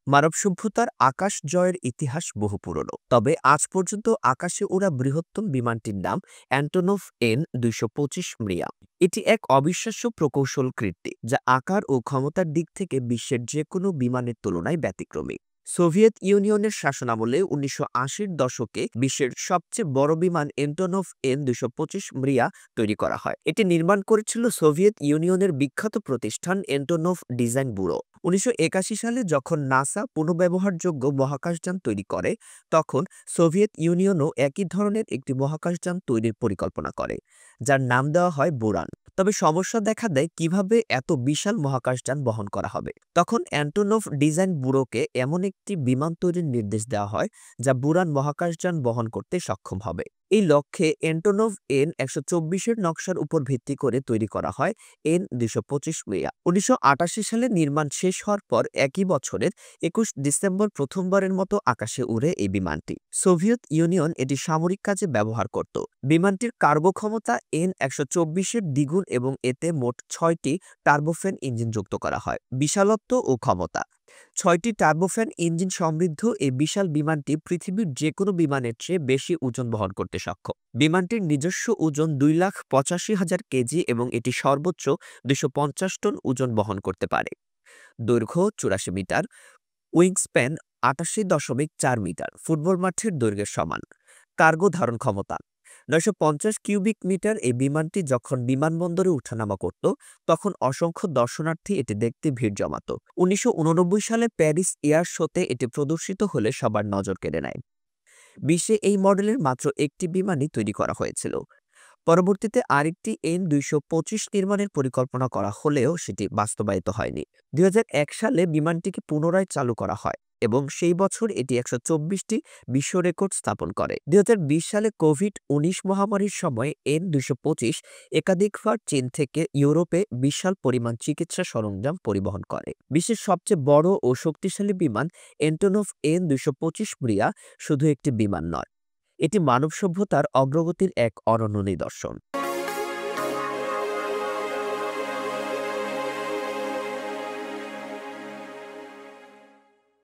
মানব সভ্যতার আকাশ জয়ের ইতিহাস বহু পুরনো, তবে আজ পর্যন্ত আকাশে ওড়া বৃহত্তম বিমানটির নাম অ্যান্টোনোভ N-225 মৃয়া। এটি এক অবিশ্বাস্য প্রকৌশল কীর্তি, যা আকার ও ক্ষমতার দিক থেকে বিশ্বের যে কোনো বিমানের তুলনায় ব্যতিক্রমী। সোভিয়েত ইউনিয়নের শাসনামলে ১৯৮০-র দশকে বিশ্বের সবচেয়ে বড় বিমান অ্যান্টোনোভ N-225 মৃয়া তৈরি করা হয়। এটি নির্মাণ করেছিল সোভিয়েত ইউনিয়নের বিখ্যাত প্রতিষ্ঠান অ্যান্টোনোভ ডিজাইন ব্যুরো। ১৯৮১ সালে যখন নাসা পুনর্ব্যবহারযোগ্য মহাকাশযান তৈরি করে, তখন সোভিয়েত ইউনিয়নও একই ধরনের একটি মহাকাশযান তৈরির পরিকল্পনা করে, যার নাম দেওয়া হয় বুরান। তবে সমস্যা দেখা দেয় কিভাবে এত বিশাল মহাকাশযান বহন করা হবে। তখন অ্যান্টোনোভ ডিজাইন ব্যুরোকে এমন একটি বিমান তৈরির নির্দেশ দেওয়া হয় যা বুরান মহাকাশযান বহন করতে সক্ষম হবে। এই লক্ষ্যে অ্যান্টোনোভ N-124-এর নকশার উপর ভিত্তি করে তৈরি করা হয় N-225 মৃয়া। ১৯৮৮ সালে নির্মাণ শেষ হওয়ার পর একই বছরের ২১ ডিসেম্বর প্রথমবারের মতো আকাশে উড়ে এই বিমানটি। সোভিয়েত ইউনিয়ন এটি সামরিক কাজে ব্যবহার করত। বিমানটির কার্গো ক্ষমতা N-124-এর দ্বিগুণ এবং এতে মোট ৬টি টার্বোফ্যান ইঞ্জিন যুক্ত করা হয়। বিশালত্ব ও ক্ষমতা: ৬টি টার্বোফ্যান ইঞ্জিন সমৃদ্ধ এই বিশাল বিমানটি পৃথিবীর যে কোনো বিমানের চেয়ে বেশি ওজন বহন করতে সক্ষম। বিমানটির নিজস্ব ওজন ২,৮৫,০০০ কেজি এবং এটি সর্বোচ্চ ২৫০ টন ওজন বহন করতে পারে। দৈর্ঘ্য ৮৪ মিটার, উইংস্প্যান ৮৮.৪ মিটার, ফুটবল মাঠের দৈর্ঘ্যের সমান। কার্গো ধারণ ক্ষমতা ৯৫০ কিউবিক মিটার। এই বিমানটি যখন বিমানবন্দরে ওঠানামা করত, তখন অসংখ্য দর্শনার্থী এটি দেখতে ভিড় জমাত। ১৯৮৯ সালে প্যারিস এয়ার শোতে এটি প্রদর্শিত হলে সবার নজর কেড়ে নেয়। বিশ্বে এই মডেলের মাত্র একটি বিমানই তৈরি করা হয়েছিল। পরবর্তীতে আরেকটি N-225 নির্মাণের পরিকল্পনা করা হলেও সেটি বাস্তবায়িত হয়নি। ২০০১ সালে বিমানটিকে পুনরায় চালু করা হয় এবং সেই বছর এটি ১২৪টি বিশ্ব রেকর্ড স্থাপন করে। ২০২০ সালে কোভিড-১৯ মহামারীর সময় N-225 একাধিকবার চীন থেকে ইউরোপে বিশাল পরিমাণ চিকিৎসা সরঞ্জাম পরিবহন করে। বিশ্বের সবচেয়ে বড় ও শক্তিশালী বিমান অ্যান্টোনোভ N-225 মৃয়া শুধু একটি বিমান নয়, এটি মানব সভ্যতার অগ্রগতির এক অনন্য নিদর্শন।